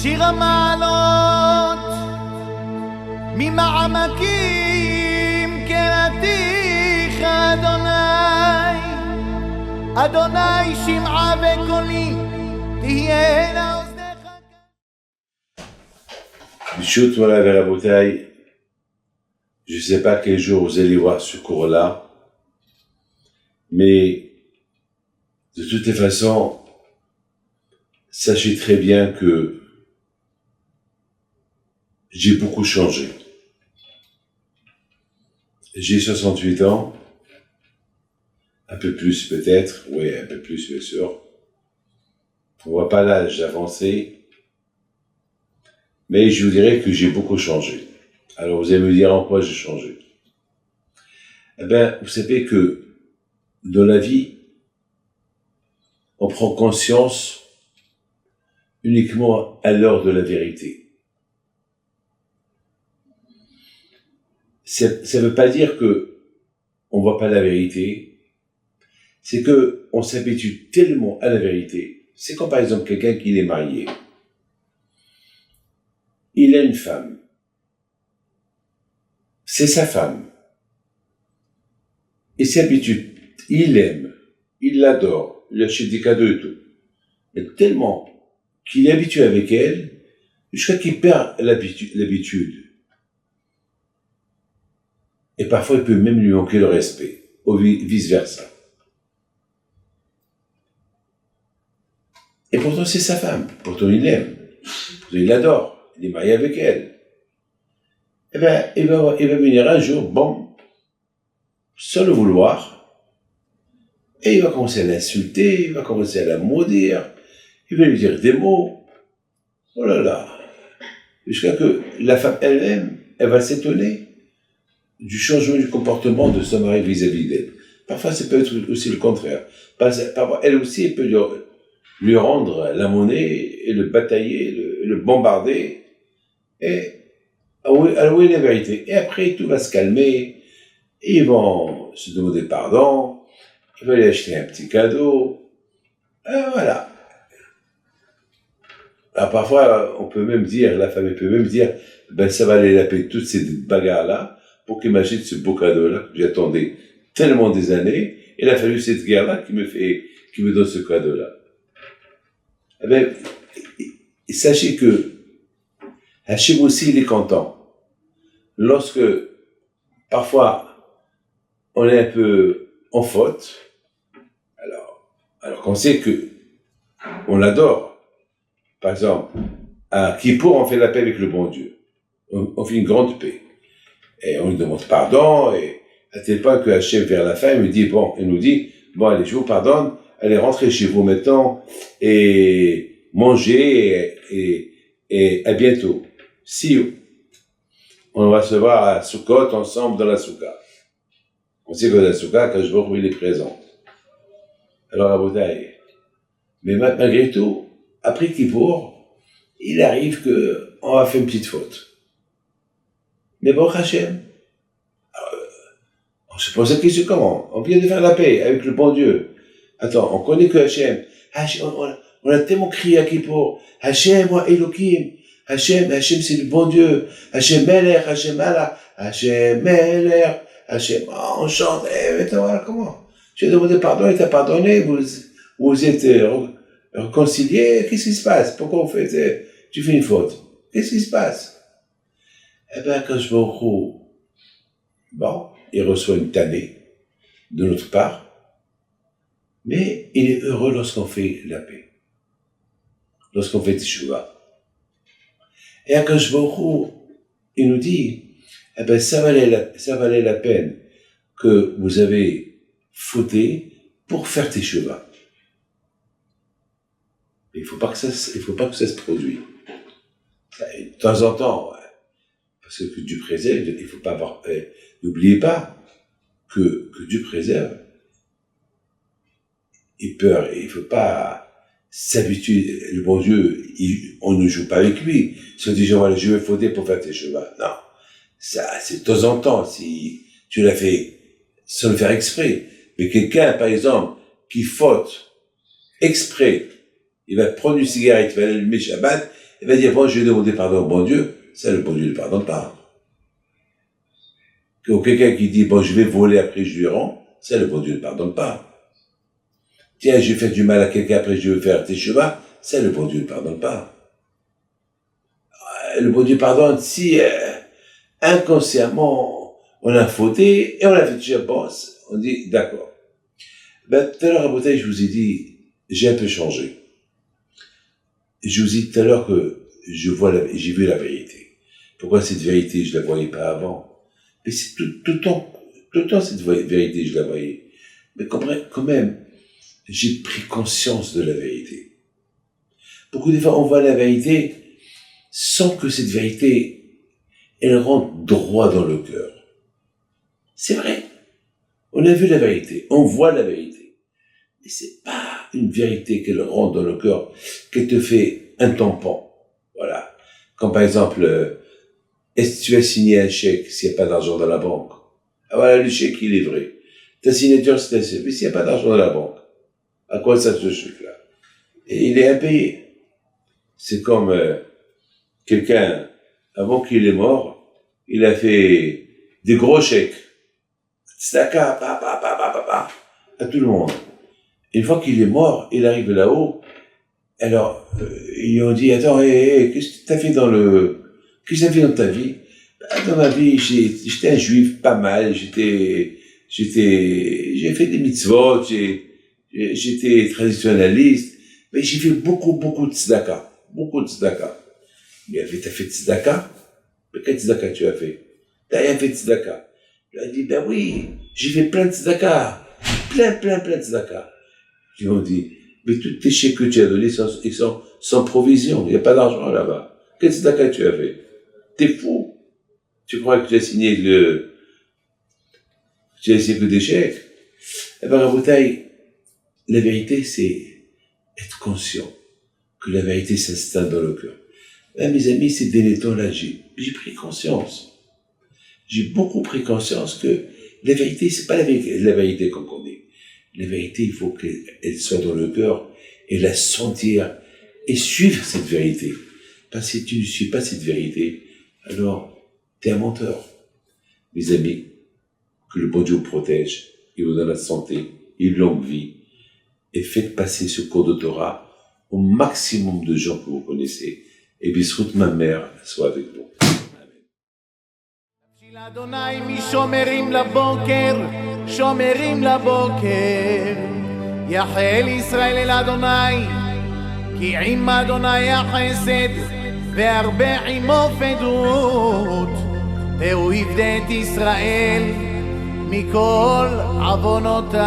שיר המעלות ממעמקים קראתיך אדוני, אדוני שמעה וקולי תהיינה אוזניך. Bishut, voilà, vers la bouteille. Je ne sais pas quel jour vous allez voir ce cours-là, mais de toutes les façons, sachez très bien que j'ai beaucoup changé. J'ai 68 ans, un peu plus peut-être, oui, un peu plus bien sûr. On voit pas l'âge avancé, mais je vous dirais que j'ai beaucoup changé. Alors vous allez me dire en quoi j'ai changé. Eh bien, vous savez que dans la vie, on prend conscience uniquement à l'heure de la vérité. Ça ne veut pas dire que on voit pas la vérité, c'est que on s'habitue tellement à la vérité. C'est comme par exemple quelqu'un qui est marié. Il a une femme. C'est sa femme. Il s'habitue, il l'aime, il l'adore, il lui achète des cadeaux et tout. Mais tellement qu'il est habitué avec elle, jusqu'à qu'il perd l'habitude. Et parfois, il peut même lui manquer le respect, ou vice-versa. Et pourtant, c'est sa femme. Pourtant, il l'aime. Pourtant, il l'adore. Il est marié avec elle. Eh bien, il va venir un jour, bon, sans le vouloir, et il va commencer à l'insulter, il va commencer à la maudire, il va lui dire des mots. Oh là là. Jusqu'à que la femme elle-même, elle va s'étonner du changement du comportement de son mari vis-à-vis d'elle. Parfois, ça peut être aussi le contraire. Parfois, elle aussi, elle peut lui rendre la monnaie et le batailler, le bombarder, et avouer la vérité. Et après, tout va se calmer, et ils vont se demander pardon, ils vont lui acheter un petit cadeau, et voilà. Alors parfois, on peut même dire, la famille peut même dire, ben ça valait la peine toutes ces bagarres-là, pour qu'il m'achète ce beau cadeau-là, que j'attendais tellement des années, et il a fallu cette guerre-là qui me donne ce cadeau-là. Eh ben, sachez que Hachem aussi, il est content. Lorsque, parfois, on est un peu en faute, alors qu'on sait que on l'adore. Par exemple, à Kippour, on fait la paix avec le bon Dieu. On fait une grande paix. Et on lui demande pardon, et à tel point que Hachem, vers la fin, il nous dit, bon, allez, je vous pardonne, allez, rentrez chez vous maintenant, et mangez, et à bientôt. Si on va se voir à Sukkot ensemble dans la Soukha. On sait que dans la Soukha, quand je vois il est présent. Alors, à Boudaï. Mais malgré tout, après Kippour, il arrive qu'on va faire une petite faute. Mais bon, Hachem, on se pose la question comment? On vient de faire la paix avec le bon Dieu. Attends, on connaît que Hachem. On a tellement crié à Kippour. Hachem, moi, Elohim. Hachem, c'est le bon Dieu. Hachem Melech, Hachem Allah. Hachem Melech. Hachem, on chante. Maintenant, voilà comment? Tu as demandé pardon, il t'a pardonné. Vous êtes réconciliés. Qu'est-ce qui se passe? Pourquoi tu fais une faute? Qu'est-ce qui se passe? Eh bien, quand je me retrouve, bon, il reçoit une tannée de notre part, mais il est heureux lorsqu'on fait la paix, lorsqu'on fait teshuva. Et quand je me retrouve, il nous dit, eh bien, ça valait la peine que vous avez fauté pour faire teshuva. Il faut pas que ça se produise. De temps en temps, parce que Dieu préserve, il faut pas avoir, n'oubliez pas que Dieu préserve. Il faut pas s'habituer, le bon Dieu, on ne joue pas avec lui. Si on dit, je vais fauter pour faire tes chevaux. Non. Ça, c'est de temps en temps, si tu l'as fait sans le faire exprès. Mais quelqu'un, par exemple, qui faute exprès, il va prendre une cigarette, il va l'allumer Shabbat, il va dire, bon, je vais demander pardon au bon Dieu, ça, le bon Dieu ne pardonne pas. Que quelqu'un qui dit, bon, je vais voler après je lui rends, ça, le bon Dieu ne pardonne pas. Tiens, je vais faire du mal à quelqu'un après je vais faire tes chevaux, ça, le bon Dieu ne pardonne pas. Le bon Dieu pardonne si, inconsciemment, on a fauté et on a fait déjà bon, on dit, d'accord. Ben, tout à l'heure, à Bouteille, je vous ai dit, j'ai un peu changé. Je vous ai dit tout à l'heure que j'ai vu la vérité. Pourquoi cette vérité, je la voyais pas avant? Mais c'est tout le temps cette vérité, je la voyais. Mais quand même, j'ai pris conscience de la vérité. Beaucoup de fois, on voit la vérité sans que cette vérité, elle rentre droit dans le cœur. C'est vrai. On a vu la vérité, on voit la vérité. Mais c'est pas une vérité qu'elle rentre dans le cœur, qu'elle te fait un tampon. Voilà. Comme par exemple, est-ce que tu as signé un chèque s'il n'y a pas d'argent dans la banque? Ah voilà, le chèque, il est vrai. Ta signature, c'est un chèque. Mais s'il n'y a pas d'argent dans la banque, à quoi ça ce chèque-là? Et il est impayé. C'est comme quelqu'un, avant qu'il est mort, il a fait des gros chèques. Tzedaka, à tout le monde. Une fois qu'il est mort, il arrive là-haut. Alors, ils lui ont dit, attends, qu'est-ce que t'as fait qu'est-ce que t'as fait dans ta vie? Dans ma vie, j'étais un juif pas mal, j'ai fait des mitzvot, j'étais traditionnaliste, mais j'ai fait beaucoup de tzedaka. Beaucoup de tzedaka. Il a fait, t'as fait tzedaka? Mais quel tzedaka tu as fait? T'as rien fait de tzedaka. Il a dit, ben oui, j'ai fait plein de tzedaka. Plein de tzedaka. Ils m'ont dit, mais tous tes chèques que tu as donnés, ils sont sans provision. Il n'y a pas d'argent là-bas. Quel tzedaka tu as fait? T'es fou. Tu crois que tu as signé que des chèques? Eh ben, Raboutaï, la vérité, c'est être conscient que la vérité s'installe dans le cœur. Là, mes amis, ces derniers temps-là, j'ai pris conscience. J'ai beaucoup pris conscience que la vérité, c'est pas la vérité qu'on connaît. La vérité, il faut qu'elle soit dans le cœur et la sentir et suivre cette vérité. Parce que si tu ne suis pas cette vérité, alors t'es un menteur. Mes amis, que le bon Dieu vous protège, il vous donne la santé, une longue vie, et faites passer ce cours de Torah au maximum de gens que vous connaissez. Et Bisrout, ma mère, soit avec vous. אדוני משומרים לבוקר, שומרים לבוקר. יחל ישראל אל אדוני, כי עם אדוני החסד, והרבה עמו פדות. והוא יפדה את ישראל מכל עוונותיו.